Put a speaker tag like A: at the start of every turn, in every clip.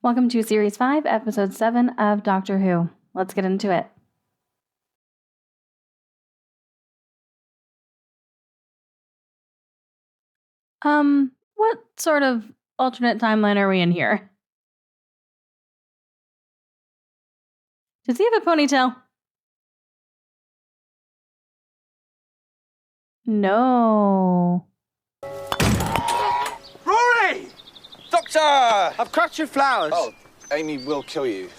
A: Welcome to Series 5, Episode 7 of Doctor Who. Let's get into it. What sort of alternate timeline are we in here? Does he have a ponytail? No.
B: Rory!
C: Doctor!
B: I've cracked your flowers.
C: Oh, Amy will kill you.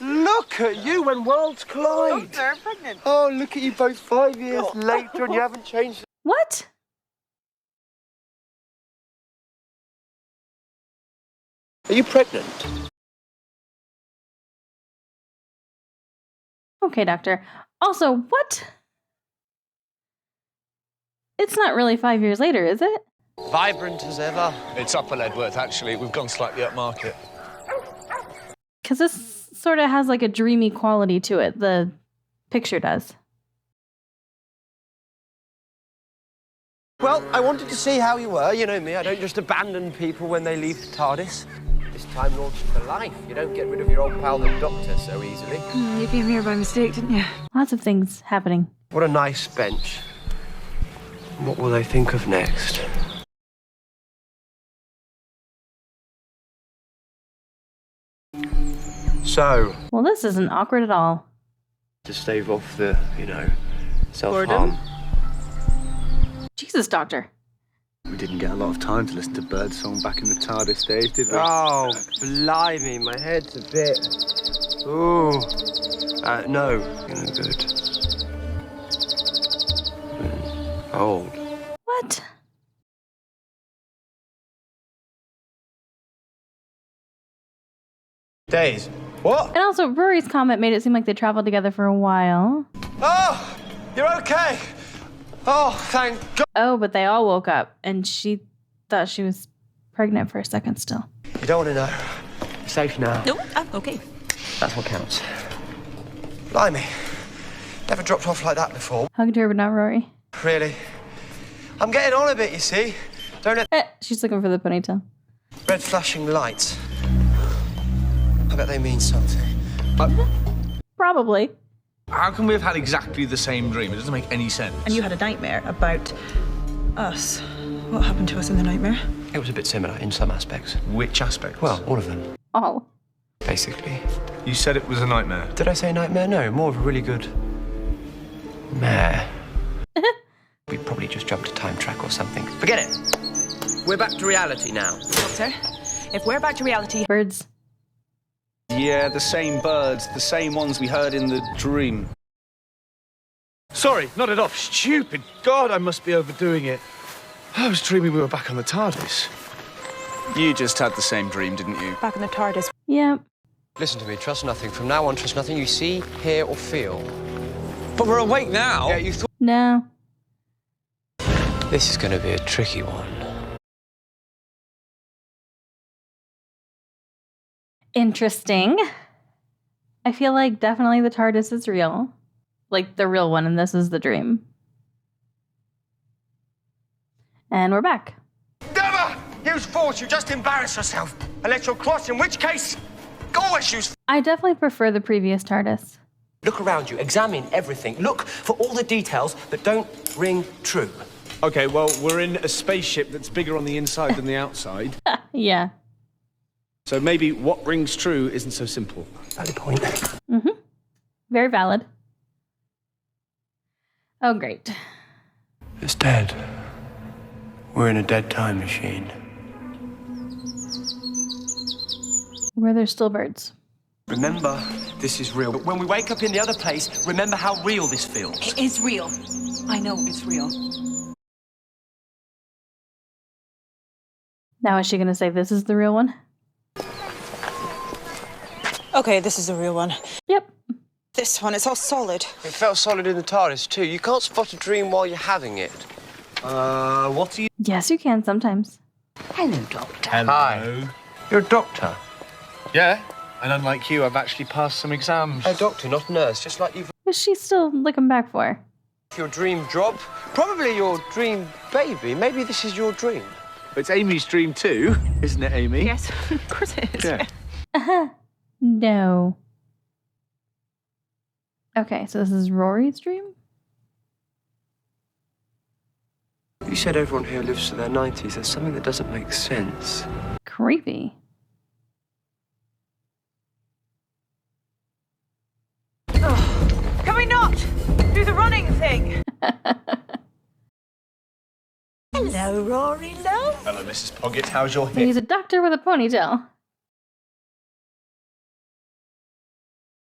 B: Look at you when worlds collide.
D: Doctor, I'm pregnant.
B: Oh, look at you both 5 years later and you haven't changed.
A: What?
B: Are you pregnant?
A: Okay, Doctor. Also, what? It's not really 5 years later, is it?
B: Vibrant as ever.
C: It's Upper Ledworth, actually. We've gone slightly upmarket.
A: Because this sort of has like a dreamy quality to it. The picture does.
B: Well, I wanted to see how you were. You know me, I don't just abandon people when they leave the TARDIS. This Time Lord's for life. You don't get rid of your old pal, the Doctor, so easily.
D: You came here by mistake, didn't you?
A: Lots of things happening.
B: What a nice bench. What will they think of next? So,
A: Well, this isn't awkward at all.
B: to stave off the, self-harm.
A: Jesus, Doctor.
E: We didn't get a lot of time to listen to Birdsong back in the TARDIS days, did we?
B: Oh, blimey, my head's a bit... Ooh. No. You're no good. Old.
A: What?
B: Days. What?
A: And also, Rory's comment made it seem like they traveled together for a while.
B: Oh, you're okay. Oh, thank God.
A: Oh, but they all woke up, and she thought she was pregnant for a second still.
B: You don't want to know. You're safe now.
D: No, I'm okay.
B: That's what counts. Blimey. Never dropped off like that before.
A: Hugged her, but not Rory.
B: Really. I'm getting on a bit, you see. Don't let
A: She's looking for the ponytail.
B: red flashing lights. I bet they mean something.
A: Probably.
C: How can we have had exactly the same dream? It doesn't make any sense.
D: And you had a nightmare about us. What happened to us in the nightmare?
B: It was a bit similar in some aspects.
C: Which aspect?
B: Well, all of them,
A: All.
B: basically.
C: You said it was a nightmare.
B: Did I say nightmare? No, more of a really good mare. We probably just jumped a time track or something. Forget it. We're back to reality now.
D: Doctor, if we're back to reality...
A: Birds.
E: Yeah, the same birds, the same ones we heard in the dream.
C: Sorry, not it off. Stupid. God, I must be overdoing it. I was dreaming we were back on the TARDIS.
E: You just had the same dream, didn't you?
D: Back in the TARDIS.
A: Yep.
B: Listen to me, trust nothing. From now on, trust nothing you see, hear, or feel.
C: But we're awake now.
B: Yeah, you thought...
A: No.
B: This is going to be a tricky one.
A: Interesting. I feel like definitely the TARDIS is real. Like the real one, and this is the dream. And we're back.
B: Never use force. You just embarrass yourself. Unless you're cross, in which case, always use...
A: I definitely prefer the previous TARDIS.
B: Look around you. Examine everything. Look for all the details that don't ring true.
E: Okay, well, we're in a spaceship that's bigger on the inside than the outside.
A: Yeah.
E: So maybe what rings true isn't so simple.
B: Valid point.
A: Mm-hmm. Very valid. Oh, great.
B: It's dead. We're in a dead time machine.
A: Where there's still birds.
B: Remember, this is real. But when we wake up in the other place, remember how real this feels.
D: It is real. I know it's real.
A: Now is she going to say this is the real one?
D: Okay, this is the real one.
A: Yep.
D: This one, it's all solid.
B: It felt solid in the TARDIS, too. You can't spot a dream while you're having it.
E: What are you...
A: Yes, you can sometimes.
D: Hello, Doctor.
B: Hi. You're a doctor.
C: Yeah, and unlike you, I've actually passed some exams.
B: A doctor, not a nurse, just like you've...
A: What's she still looking back for?
B: Your dream job, probably your dream baby. Maybe this is your dream.
C: It's Amy's dream too, isn't it, Amy?
D: Yes, of course it is.
C: Yeah.
A: No. Okay, so this is Rory's dream?
B: You said everyone here lives to their 90s. There's something that doesn't make sense.
A: Creepy.
D: Oh, can we not do the running thing?
F: Hello, Rory, love.
C: Hello, Mrs. Poggett. How's your
A: He's a doctor with a ponytail.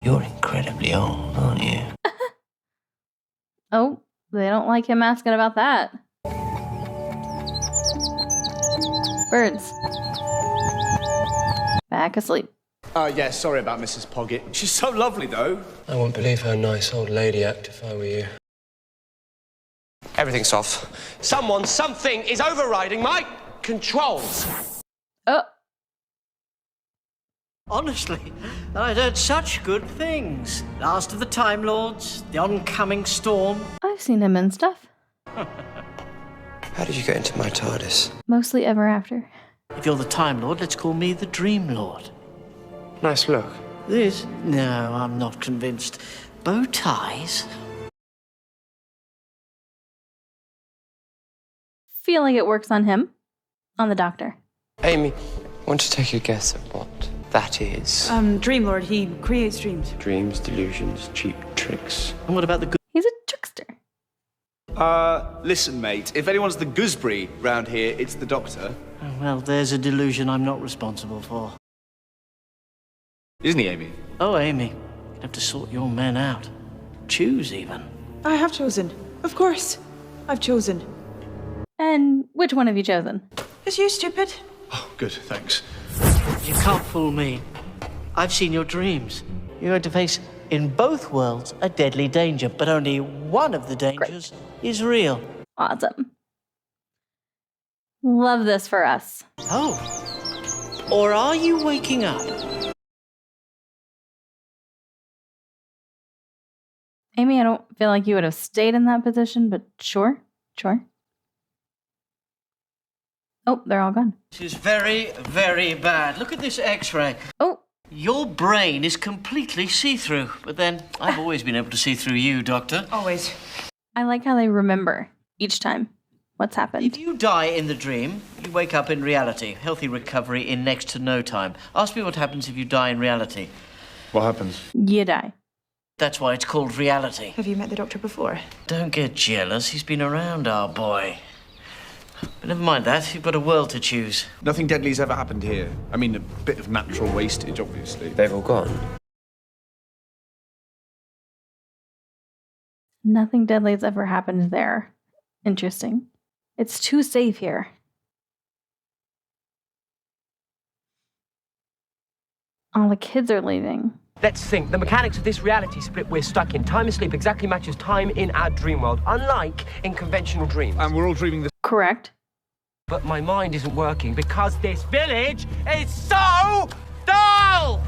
B: You're incredibly old, aren't you?
A: Oh, they don't like him asking about that. Birds. Back asleep.
C: Yeah, sorry about Mrs. Poggett. She's so lovely, though.
B: I wouldn't believe her nice old lady act if I were you. Everything's off. Something is overriding my controls.
A: Oh,
F: Honestly, I'd heard such good things. Last of the Time Lords, the oncoming storm.
A: I've seen him in stuff.
B: How did you get into my TARDIS?
A: Mostly Ever After.
F: If you're the Time Lord, let's call me the Dream Lord.
B: Nice look.
F: This? No, I'm not convinced. Bow ties?
A: Feel like it works on him. On the doctor.
B: Amy, want to take a guess at what that is?
D: Dream Lord, he creates dreams.
B: Dreams, delusions, cheap tricks.
F: And what about the good?
A: He's a trickster.
C: Listen, mate. If anyone's the gooseberry round here, it's the Doctor.
F: Well, there's a delusion I'm not responsible for.
C: Isn't he, Amy?
F: Oh, Amy, you have to sort your men out. Choose, even.
D: I have chosen. Of course. I've chosen.
A: And which one have you chosen?
D: Is you stupid?
C: Oh, good, thanks.
F: You can't fool me. I've seen your dreams. You're going to face, in both worlds, a deadly danger, but only one of the dangers is real.
A: Awesome. Love this for us.
F: Oh. Or are you waking up?
A: Amy, I don't feel like you would have stayed in that position, but sure. Oh, they're all gone.
F: This is very, very bad. Look at this X-ray.
A: Oh,
F: Your brain is completely see-through. But then, I've always been able to see through you, Doctor.
D: Always.
A: I like how they remember each time what's happened.
F: If you die in the dream, you wake up in reality. Healthy recovery in next to no time. Ask me what happens if you die in reality.
C: What happens?
A: You die.
F: That's why it's called reality.
D: Have you met the Doctor before?
F: Don't get jealous. He's been around, our boy. But never mind that. You've got a world to choose.
C: Nothing deadly's ever happened here. I mean, a bit of natural wastage, obviously.
B: They've all gone.
A: Nothing deadly has ever happened there. Interesting. It's too safe here. All the kids are leaving.
G: Let's think. The mechanics of this reality split we're stuck in. Time asleep exactly matches time in our dream world, unlike in conventional dreams.
C: And we're all dreaming the...
A: Correct.
G: But my mind isn't working because this village is so dull!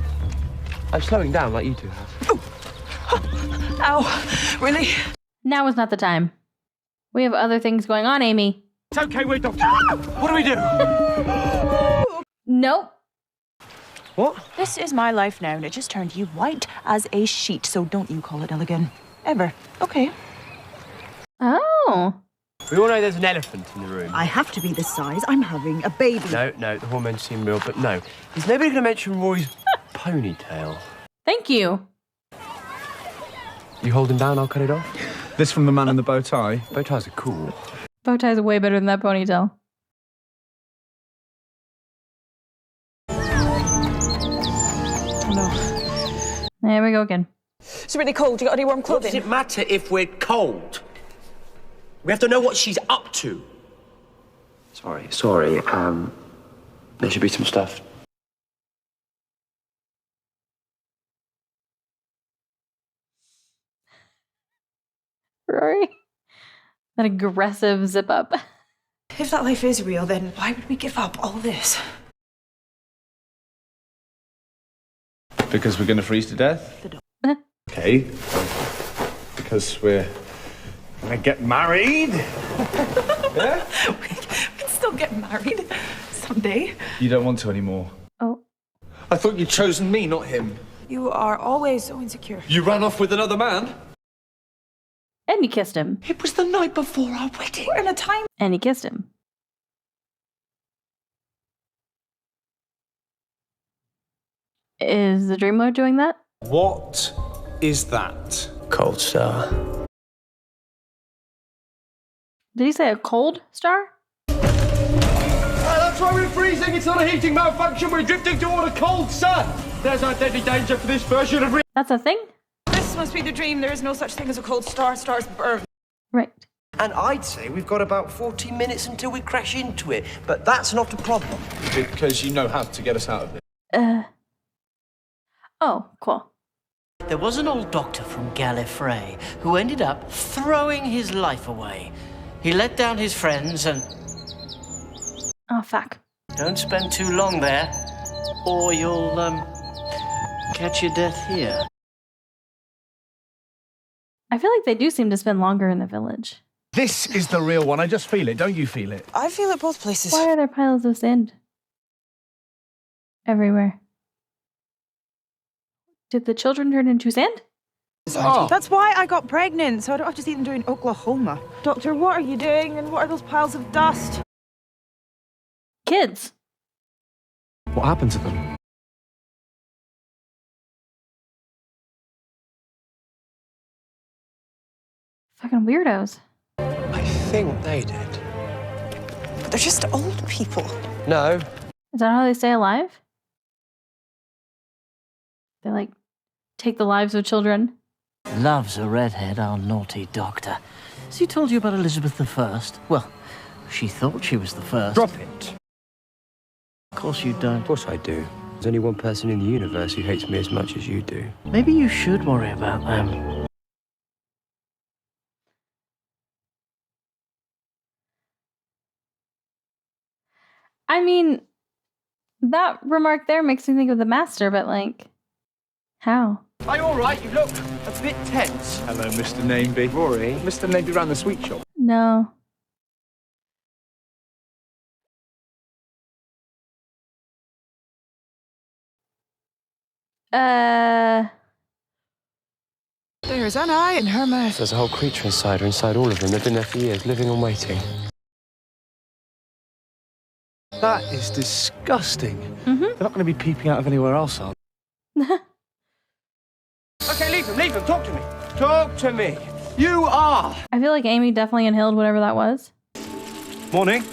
G: I'm slowing down like you two have.
D: Ow. Really?
A: Now is not the time. We have other things going on, Amy.
G: It's okay, we're Doctor. What do we do?
A: Nope.
G: What?
D: This is my life now, and it just turned you white as a sheet, so don't you call it Illigan. Ever. Okay.
A: Oh.
G: We all know there's an elephant in the room.
H: I have to be this size. I'm having a baby.
G: No, the hormones seem real, but no. Is nobody going to mention Roy's ponytail?
A: Thank you.
G: You hold him down, I'll cut it off.
C: This from the man in the bow tie.
G: Bow ties are cool.
A: Bow ties are way better than that ponytail.
D: Oh, no.
A: There we go again.
D: It's really cold. You got any warm
G: What
D: clothing?
G: does it matter if we're cold? We have to know what she's up to.
B: Sorry. There should be some stuff.
A: Rory. That aggressive zip up.
D: If that life is real, then why would we give up all this?
C: Because we're going to freeze to death? Okay. Because we're going to get married? Yeah?
D: We can still I'll get married someday.
C: You don't want to anymore.
A: Oh.
C: I thought you'd chosen me, not him.
D: You are always so insecure.
C: You ran off with another man?
A: And he kissed him.
G: It was the night before our wedding.
D: We're in a time.
A: And he kissed him. Is the Dream Lord doing that?
C: What is that?
B: Cold Star.
A: Did he say a cold star?
G: That's why we're freezing. It's not a heating malfunction. We're drifting toward a cold sun. There's our deadly danger for this version of
A: That's a thing?
D: This must be the dream. There is no such thing as a cold star. Stars burn.
A: Right.
I: And I'd say we've got about 40 minutes until we crash into it, but that's not a problem.
C: Because you know how to get us out of it.
A: Oh, cool.
F: There was an old doctor from Gallifrey who ended up throwing his life away. He let down his friends and...
A: Oh, fuck.
F: Don't spend too long there, or you'll, catch your death here.
A: I feel like they do seem to spend longer in the village.
C: This is the real one. I just feel it. Don't you feel it?
D: I feel it both places.
A: Why are there piles of sand everywhere? Did the children turn into sand?
C: Oh.
D: That's why I got pregnant, so I don't have to see them doing Oklahoma. Doctor, what are you doing? And what are those piles of dust?
A: Kids.
C: What happened to them?
A: Fucking weirdos.
B: I think they did.
D: But they're just old people.
B: No.
A: Is that how they stay alive? They, like, take the lives of children?
F: Loves a redhead, our naughty doctor. Has he told you about Elizabeth I? Well, she thought she was the first.
B: Drop it.
F: Of course you don't.
B: Of course I do. There's only one person in the universe who hates me as much as you do.
F: Maybe you should worry about them.
A: I mean, that remark there makes me think of the Master, but, like, how?
G: Are you all right? You look a bit tense.
C: Hello, Mr. Nameby.
G: Rory?
C: Mr. Nameby ran the sweet shop.
A: No.
D: There's an eye in her mouth.
B: There's a whole creature inside her, inside all of them. They've been there for years, living and waiting.
C: That is disgusting.
A: Mm-hmm.
C: They're not going to be peeping out of anywhere else, are they?
G: Okay, leave him. Talk to me. Talk to me. You are.
A: I feel like Amy definitely inhaled whatever that was.
C: Morning.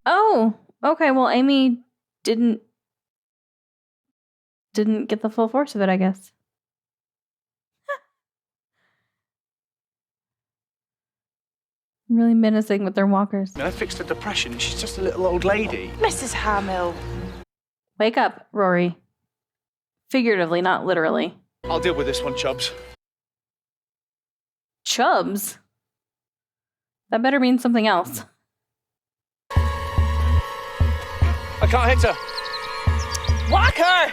A: Oh, okay. Well, Amy didn't get the full force of it, I guess. Really menacing with their walkers.
C: I fixed her depression. She's just a little old lady.
D: Mrs. Hamill.
A: Wake up, Rory. Figuratively, not literally.
C: I'll deal with this one, Chubbs.
A: Chubbs? That better mean something else.
C: I can't hit her.
D: Whack her!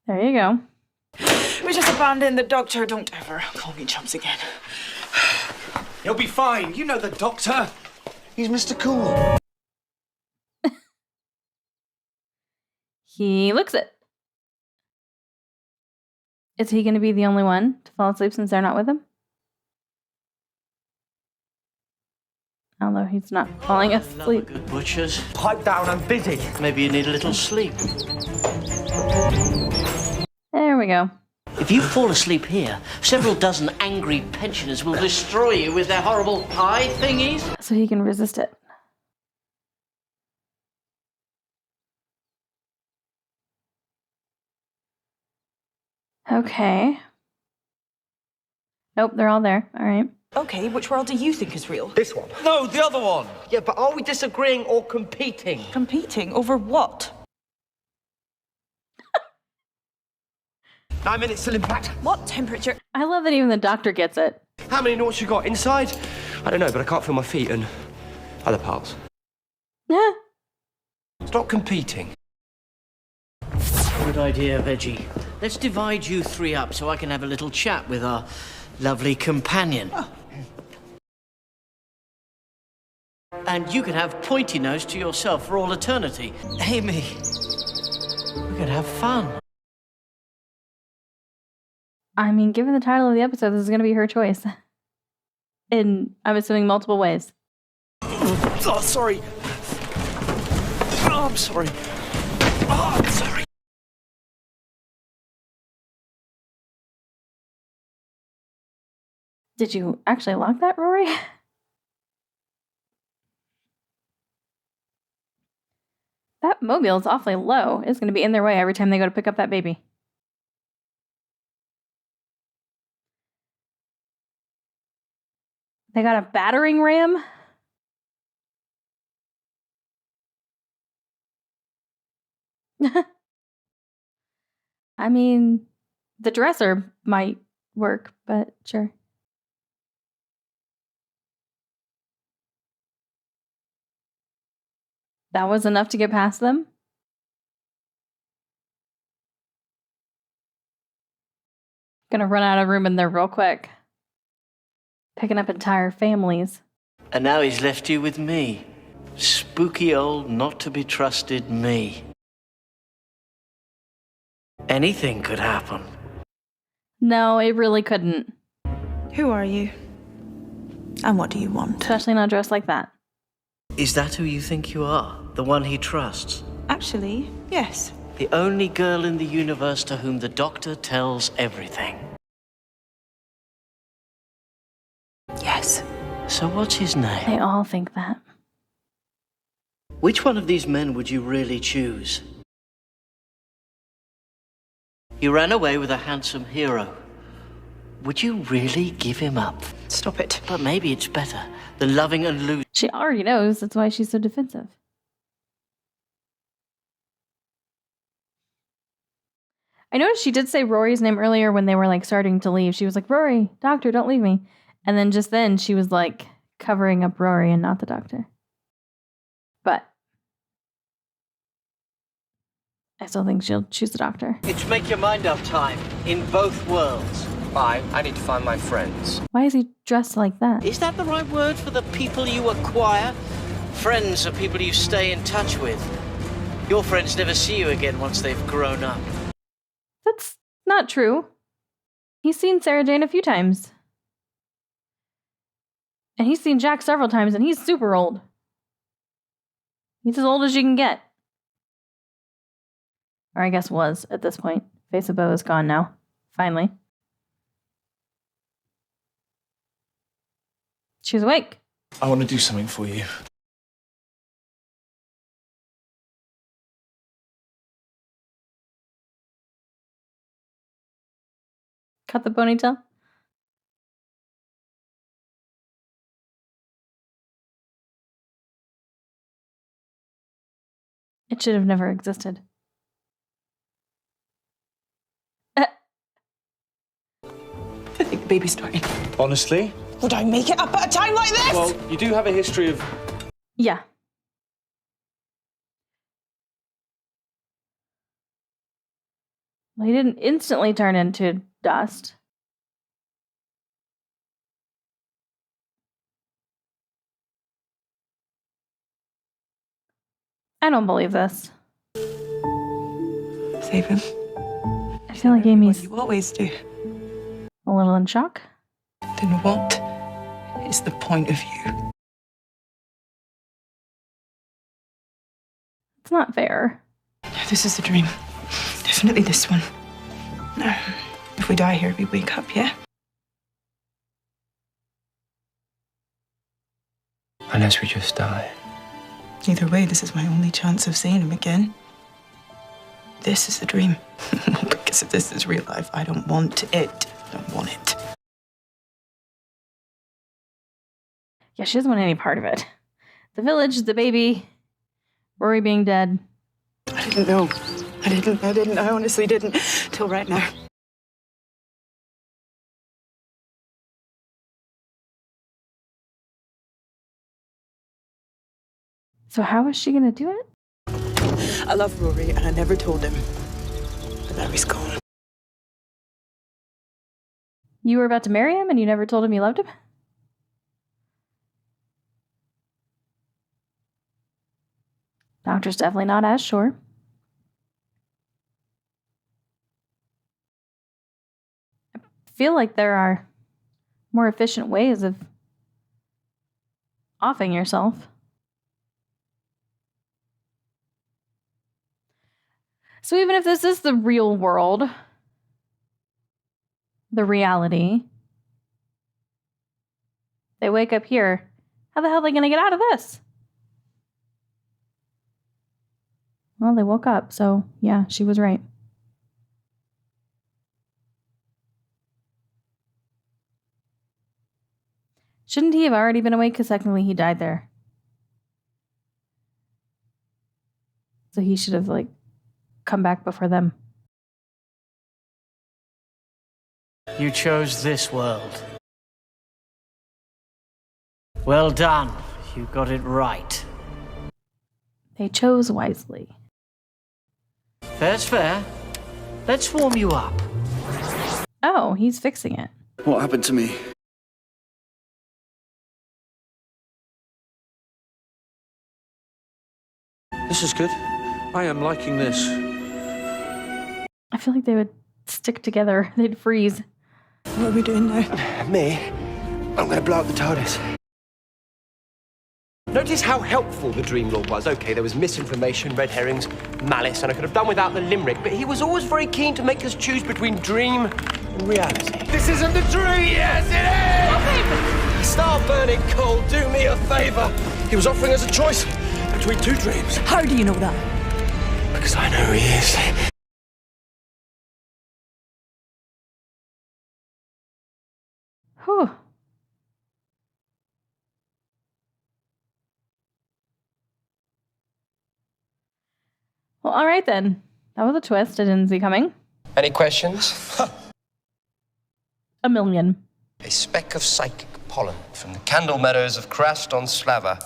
A: There you go.
D: We just abandoned the doctor. Don't ever call me Chubbs again.
I: He'll be fine. You know the doctor. He's Mr. Cool.
A: He looks it. Is he going to be the only one to fall asleep since they're not with him? Although he's not falling asleep.
F: Good butchers.
I: Pipe down, I'm busy.
F: Maybe you need a little sleep.
A: There we go.
F: If you fall asleep here, several dozen angry pensioners will destroy you with their horrible eye thingies.
A: So he can resist it. Okay. Nope, they're all there. All right.
D: Okay, which world do you think is real?
I: This one. No, the other one. Yeah, but are we disagreeing or competing?
D: Competing over what?
I: 9 minutes till impact.
D: What temperature?
A: I love that even the doctor gets it.
I: How many knots you got inside? I don't know, but I can't feel my feet and other parts.
A: Yeah.
I: Stop competing.
F: Good idea, Veggie. let's divide you three up so I can have a little chat with our lovely companion.
D: Oh.
F: And you can have Pointy Nose to yourself for all eternity. Amy, we could have fun.
A: I mean, given the title of the episode, this is going to be her choice. In, I'm assuming, multiple ways.
I: Oh, sorry. Oh, I'm sorry. Oh, I'm sorry.
A: Did you actually lock that, Rory? That mobile is awfully low. It's going to be in their way every time they go to pick up that baby. They got a battering ram? I mean, the dresser might work, but sure. That was enough to get past them? Gonna run out of room in there real quick. Picking up entire families.
F: And now he's left you with me. Spooky old, not to be trusted me. Anything could happen.
A: No, it really couldn't.
D: Who are you? And what do you want?
A: Especially not dressed like that.
F: Is that who you think you are? The one he trusts?
D: Actually, yes.
F: The only girl in the universe to whom the Doctor tells everything.
D: Yes.
F: So what's his name?
A: They all think that.
F: Which one of these men would you really choose? You ran away with a handsome hero. Would you really give him up?
D: Stop it.
F: But maybe it's better. The loving and losing.
A: She already knows. That's why she's so defensive. I noticed she did say Rory's name earlier when they were like starting to leave. She was like, Rory, Doctor, don't leave me. And then just then she was like covering up Rory and not the Doctor. But I still think she'll choose the Doctor.
F: It's make your mind up time in both worlds.
B: Bye. I need to find my friends.
A: Why is he dressed like that?
F: Is that the right word for the people you acquire? Friends are people you stay in touch with. Your friends never see you again once they've grown up.
A: That's not true. He's seen Sarah Jane a few times. And he's seen Jack several times, and he's super old. He's as old as you can get. Or I guess was at this point. Face of Bo is gone now. Finally. She's awake.
C: I want to do something for you.
A: Cut the ponytail. It should have never existed.
D: I think the baby's dying.
C: Honestly?
D: Would I make it up at a time like this?
C: Well, you do have a history of...
A: Yeah. Well, he didn't instantly turn into dust. I don't believe this.
D: Save him.
A: I feel like Amy's
D: You always do.
A: a little in shock.
D: Then what is the point of you?
A: It's not fair.
D: This is the dream. Definitely this one. If we die here, we wake up, yeah?
B: Unless we just die.
D: Either way, this is my only chance of seeing him again. This is the dream. Because if this is real life, I don't want it. I don't want it.
A: Yeah, she doesn't want any part of it. The village, the baby, Rory being dead.
D: I didn't know. I honestly didn't. Till right now.
A: So how is she gonna do it?
D: I love Rory, and I never told him. But now he's gone.
A: You were about to marry him and you never told him you loved him? Doctor's definitely not as sure. I feel like there are more efficient ways of offing yourself. So even if this is the real world, the reality, they wake up here, how the hell are they going to get out of this? Well, they woke up, so yeah, she was right. Shouldn't he have already been awake? Because technically he died there. So he should have, come back before them.
F: You chose this world. Well done. You got it right.
A: They chose wisely.
F: Fair's fair. Let's warm you up.
A: Oh, he's fixing it.
I: What happened to me?
C: This is good. I am liking this.
A: I feel like they would stick together. They'd freeze.
D: What are we doing now?
B: Me? I'm going to blow up the TARDIS. Notice how helpful the Dream Lord was. Okay, there was misinformation, red herrings, malice, and I could have done without the limerick, but he was always very keen to make us choose between dream and reality. This isn't the dream! Yes, it is! Start burning coal, do me a favour. He was offering us a choice between two dreams.
H: How do you know that?
B: Because I know who he is.
A: Whew. Well, all right then. That was a twist I didn't see coming.
B: Any questions?
A: A million.
B: A speck of psychic pollen from the candle meadows of Krast on Slava.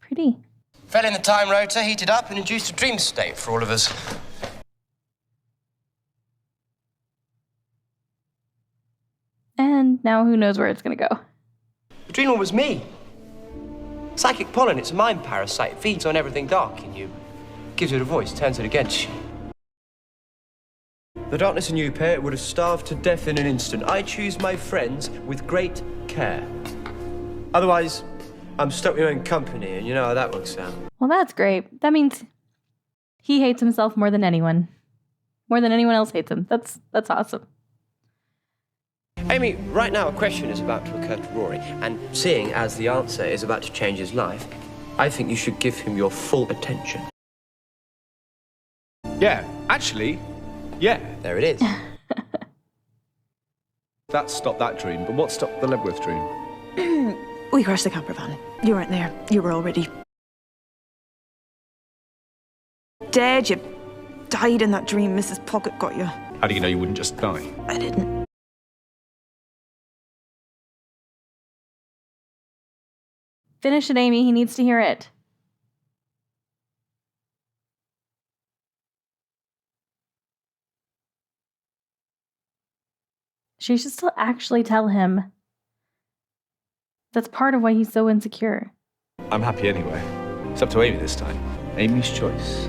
A: Pretty.
B: Fell in the time rotor, heated up, and induced a dream state for all of us.
A: And now who knows where it's going to go.
B: The dreamer was me. Psychic pollen, it's a mind parasite. It feeds on everything dark in you. Gives it a voice, turns it against you. The darkness in you, pair, would have starved to death in an instant. I choose my friends with great care. Otherwise, I'm stuck with my own company, and you know how that works out.
A: Well, that's great. That means he hates himself more than anyone. More than anyone else hates him. That's awesome.
B: Amy, right now a question is about to occur to Rory, and seeing as the answer is about to change his life, I think you should give him your full attention.
C: Yeah, actually, yeah.
B: There it is.
C: That stopped that dream, but what stopped the Lebworth dream?
D: We crashed the camper van. You weren't there. You were already dead. You died in that dream. Mrs. Pocket got you.
C: How do you know you wouldn't just die?
D: I didn't.
A: Finish it, Amy. He needs to hear it. She should still actually tell him. That's part of why he's so insecure.
C: I'm happy anyway. It's up to Amy this time. Amy's choice.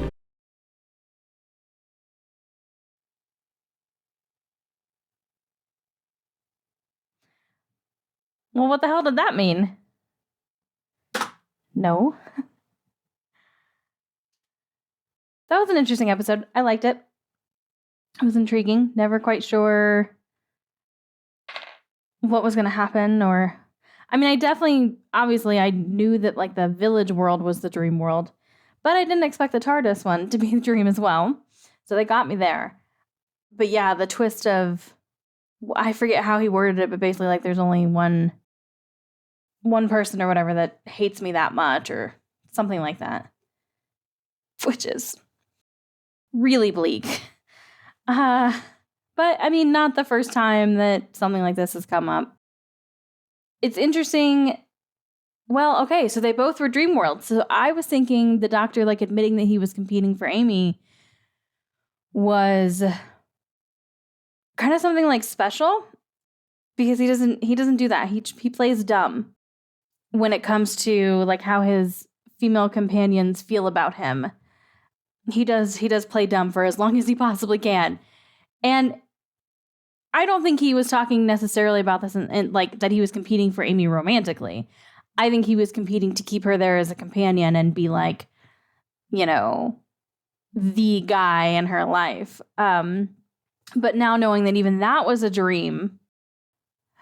A: Well, what the hell did that mean? No. That was an interesting episode. I liked it. It was intriguing. Never quite sure what was going to happen, or I mean, I definitely, obviously, I knew that the village world was the dream world, but I didn't expect the TARDIS one to be the dream as well. So they got me there. But yeah, the twist of, I forget how he worded it, but basically there's only one person or whatever that hates me that much or something like that, which is really bleak. But I mean, not the first time that something like this has come up. It's interesting. Well, okay, so they both were dream worlds. So I was thinking the doctor admitting that he was competing for Amy was kind of something special. because he doesn't do that. He plays dumb when it comes to like how his female companions feel about him. He does play dumb for as long as he possibly can. And I don't think he was talking necessarily about this and like that he was competing for Amy romantically. I think he was competing to keep her there as a companion and be like, you know, the guy in her life. But now knowing that even that was a dream,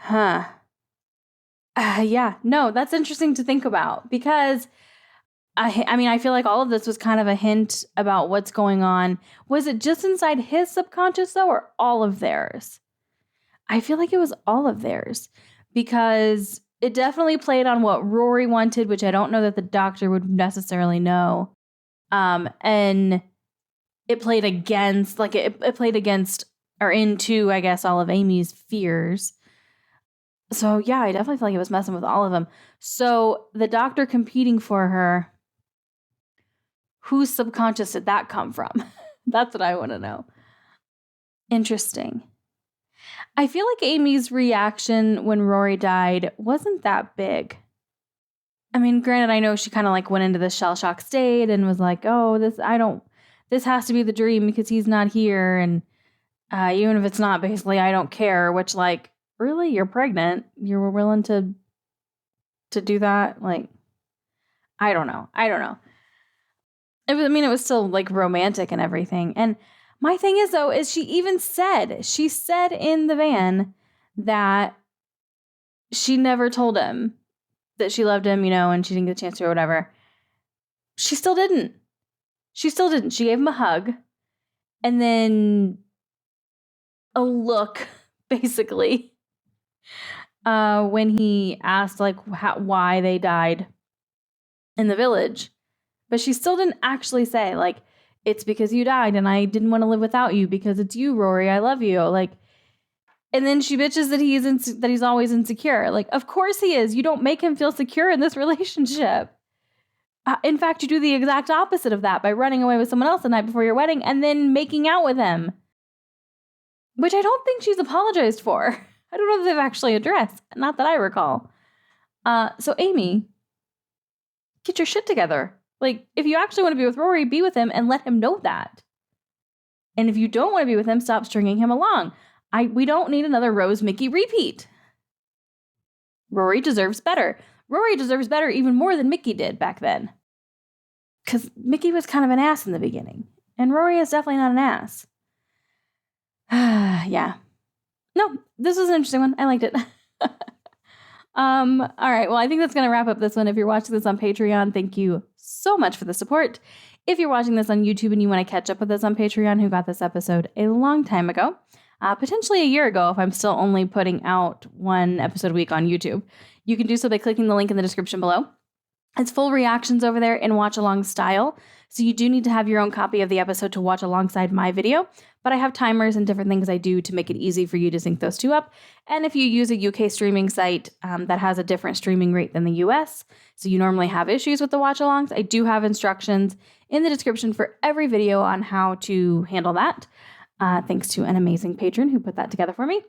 A: yeah, no, that's interesting to think about because I mean, I feel like all of this was kind of a hint about what's going on. Was it just inside his subconscious though, or all of theirs? I feel like it was all of theirs because it definitely played on what Rory wanted, which I don't know that the doctor would necessarily know. And it played against, like it played against or into, I guess, all of Amy's fears. So yeah, I definitely feel like it was messing with all of them. So the doctor competing for her, whose subconscious did that come from? That's what I want to know. Interesting. I feel like Amy's reaction when Rory died wasn't that big. I mean, granted, I know she kind of like went into the shell shock state and was like, oh, this has to be the dream because he's not here. And even if it's not, basically, I don't care, which like, really, you're pregnant. You were willing to do that? Like, I don't know. It was still like romantic and everything. And my thing is though, is she said in the van that she never told him that she loved him, you know, and she didn't get a chance to or whatever. She still didn't. She gave him a hug and then a look, basically, when he asked like why they died in the village. But she still didn't actually say, like, it's because you died and I didn't want to live without you because it's you, Rory. I love you. Like, and then she bitches that he's always insecure. Like, of course he is. You don't make him feel secure in this relationship. In fact, you do the exact opposite of that by running away with someone else the night before your wedding and then making out with him. Which I don't think she's apologized for. I don't know if they've actually addressed. Not that I recall. So Amy, get your shit together. Like, if you actually want to be with Rory, be with him and let him know that. And if you don't want to be with him, stop stringing him along. We don't need another Rose Mickey repeat. Rory deserves better. Rory deserves better even more than Mickey did back then. Because Mickey was kind of an ass in the beginning. And Rory is definitely not an ass. Yeah. No, this was an interesting one. I liked it. All right. Well, I think that's going to wrap up this one. If you're watching this on Patreon, thank you so much for the support. If you're watching this on YouTube and you want to catch up with us on Patreon, who got this episode a long time ago, potentially a year ago, if I'm still only putting out one episode a week on YouTube, you can do so by clicking the link in the description below. It's full reactions over there in watch-along style, so you do need to have your own copy of the episode to watch alongside my video, but I have timers and different things I do to make it easy for you to sync those two up. And if you use a UK streaming site that has a different streaming rate than the US, so you normally have issues with the watch-alongs, I do have instructions in the description for every video on how to handle that, thanks to an amazing patron who put that together for me.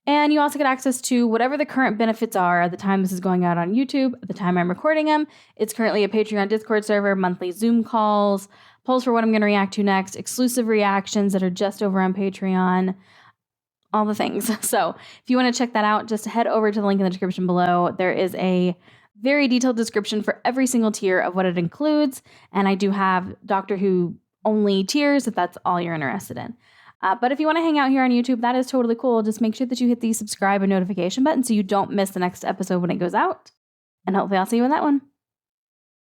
A: And you also get access to whatever the current benefits are at the time this is going out on YouTube, at the time I'm recording them. It's currently a Patreon Discord server, monthly Zoom calls, polls for what I'm going to react to next, exclusive reactions that are just over on Patreon, all the things. So if you want to check that out, just head over to the link in the description below. There is a very detailed description for every single tier of what it includes. And I do have Doctor Who only tiers if that's all you're interested in. But if you want to hang out here on YouTube, that is totally cool. Just make sure that you hit the subscribe and notification button so you don't miss the next episode when it goes out. And hopefully I'll see you in that one.